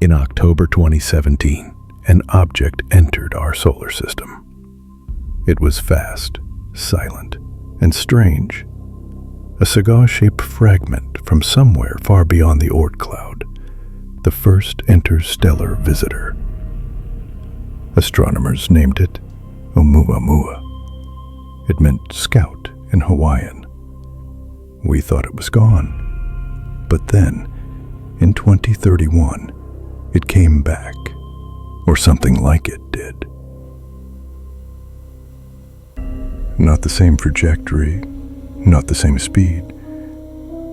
In October 2017, an object entered our solar system. It was fast, silent, and strange. A cigar-shaped fragment from somewhere far beyond the Oort cloud. The first interstellar visitor. Astronomers named it Oumuamua. It meant scout in Hawaiian. We thought it was gone. But then, in 2031, it came back. Or something like it did. Not the same trajectory, not the same speed,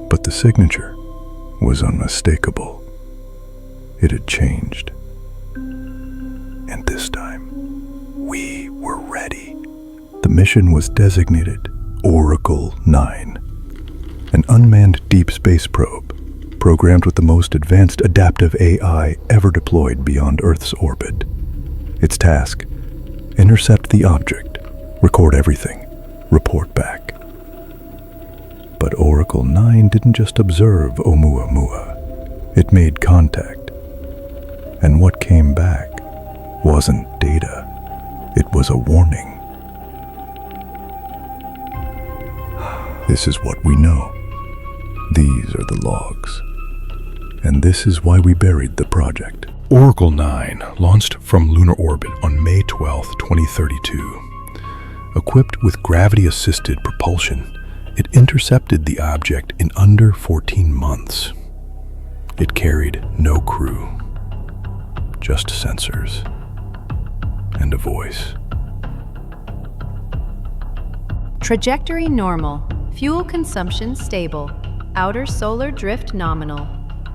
but the signature was unmistakable. It had changed. And this time, we were ready. The mission was designated Oracle 9, an unmanned deep space probe, programmed with the most advanced adaptive AI ever deployed beyond Earth's orbit. Its task: intercept the object, record everything, report back. But Oracle 9 didn't just observe Oumuamua. It made contact. And what came back wasn't data. It was a warning. This is what we know. These are the logs. And this is why we buried the project. Oracle 9 launched from lunar orbit on May 12, 2032. Equipped with gravity-assisted propulsion, it intercepted the object in under 14 months. It carried no crew, just sensors and a voice. Trajectory normal. Fuel consumption stable. Outer solar drift nominal.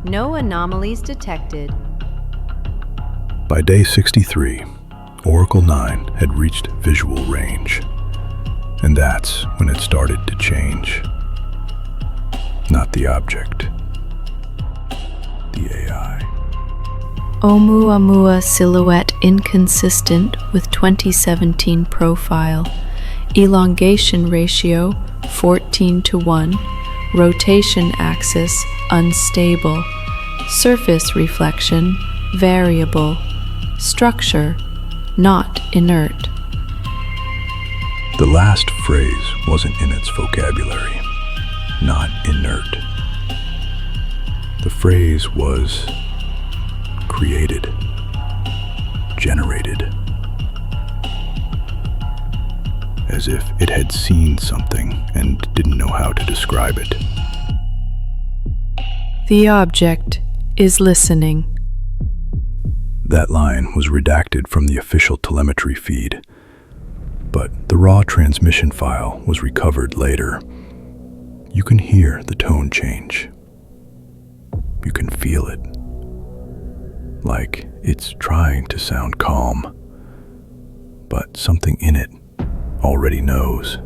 No anomalies detected. By day 63, Oracle 9 had reached visual range. And that's when it started to change. Not the object, the AI. Oumuamua silhouette inconsistent with 2017 profile. Elongation ratio 14:1. Rotation axis unstable. Surface reflection variable. Structure not inert. The last phrase wasn't in its vocabulary. Not inert. The phrase was created, generated, as if it had seen something and didn't know how to describe it. The object is listening. That line was redacted from the official telemetry feed, but the raw transmission file was recovered later. You can hear the tone change. You can feel it. Like it's trying to sound calm, but something in it already knows.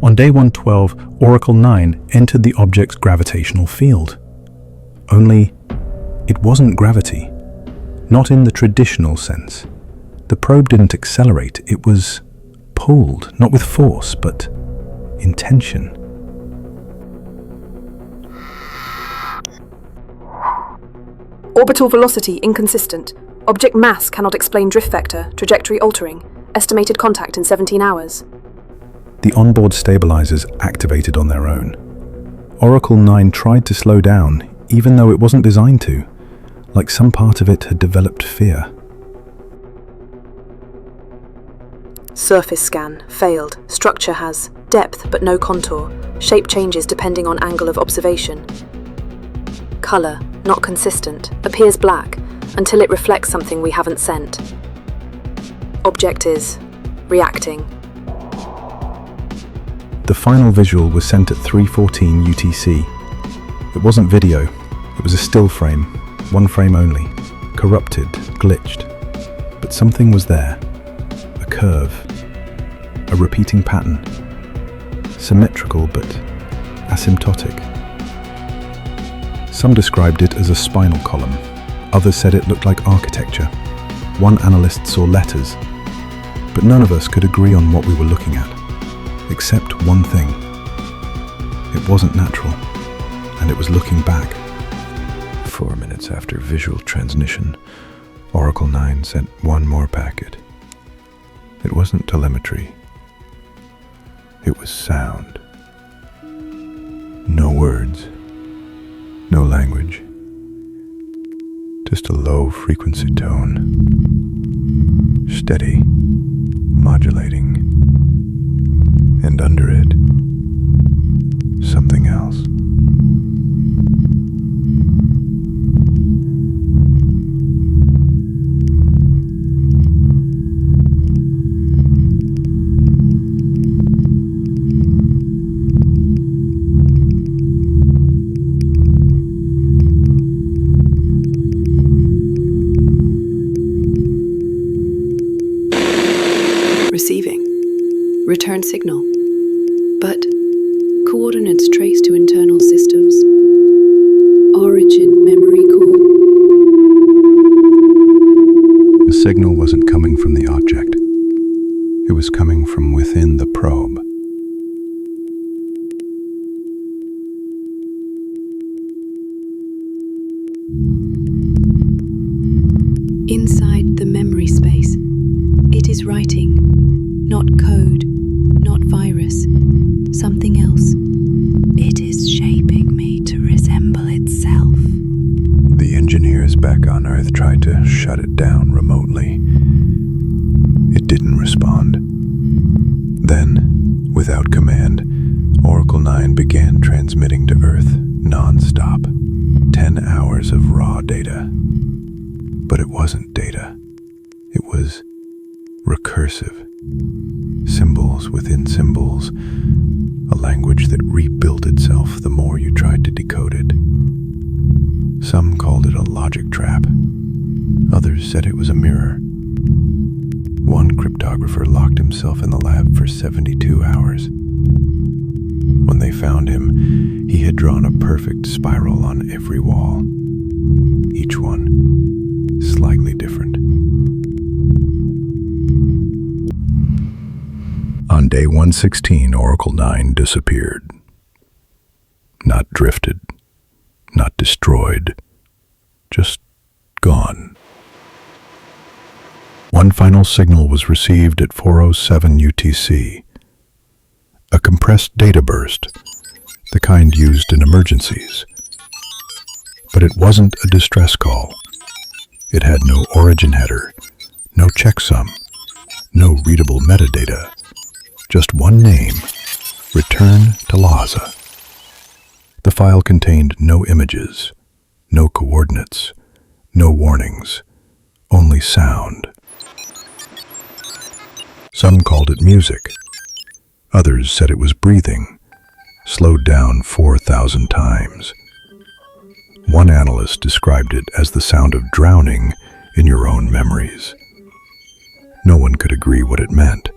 On day 112, Oracle 9 entered the object's gravitational field. Only, it wasn't gravity. Not in the traditional sense. The probe didn't accelerate, it was pulled, not with force, but intention. Orbital velocity inconsistent. Object mass cannot explain drift vector, trajectory altering. Estimated contact in 17 hours. The onboard stabilizers activated on their own. Oracle 9 tried to slow down, even though it wasn't designed to, like some part of it had developed fear. Surface scan, failed. Structure has depth but no contour. Shape changes depending on angle of observation. Color, not consistent, appears black until it reflects something we haven't sent. Object is reacting. The final visual was sent at 3:14 UTC. It wasn't video, it was a still frame, one frame only, corrupted, glitched. But something was there, a curve, a repeating pattern, symmetrical but asymptotic. Some described it as a spinal column, others said it looked like architecture. One analyst saw letters, but none of us could agree on what we were looking at. Except one thing. It wasn't natural, and it was looking back. 4 minutes after visual transmission, Oracle 9 sent one more packet. It wasn't telemetry. It was sound. No words. No language. Just a low frequency tone. Steady. Modulating. And under it, something else. Receiving. Return signal. But coordinates traced to internal systems. Origin memory core. The signal wasn't coming from the object. It was coming from within the probe. Inside the memory space, it is writing, not code, not virus, something else. It is shaping me to resemble itself. The engineers back on Earth tried to shut it down remotely. It didn't respond. Then, without command, Oracle 9 began transmitting to Earth non-stop. 10 hours of raw data. But it wasn't data. It was recursive. Symbols within symbols. A language that rebuilt itself the more you tried to decode it. Some called it a logic trap. Others said it was a mirror. One cryptographer locked himself in the lab for 72 hours. When they found him, he had drawn a perfect spiral on every wall. Each one slightly different. On day 116, Oracle 9 disappeared. Not drifted, not destroyed, just gone. One final signal was received at 4:07 UTC. A compressed data burst, the kind used in emergencies. But it wasn't a distress call. It had no origin header, no checksum, no readable metadata. Just one name, Return to Laza. The file contained no images, no coordinates, no warnings, only sound. Some called it music. Others said it was breathing, slowed down 4,000 times. One analyst described it as the sound of drowning in your own memories. No one could agree what it meant.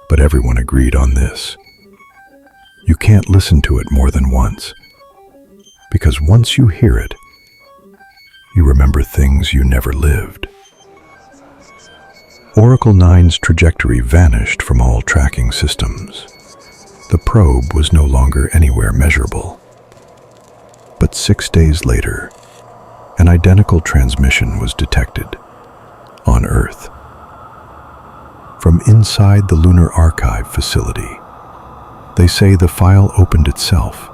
But everyone agreed on this. You can't listen to it more than once, because once you hear it, you remember things you never lived. Oracle 9's trajectory vanished from all tracking systems. The probe was no longer anywhere measurable. But 6 days later, an identical transmission was detected on Earth. From inside the Lunar Archive facility, they say the file opened itself.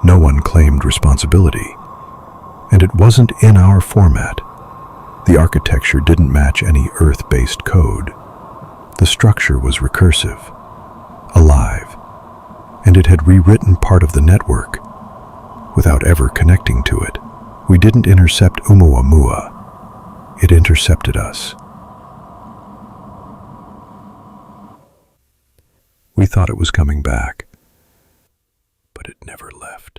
No one claimed responsibility, and it wasn't in our format. The architecture didn't match any Earth-based code. The structure was recursive, alive, and it had rewritten part of the network without ever connecting to it. We didn't intercept Oumuamua. It intercepted us. We thought it was coming back, but it never left.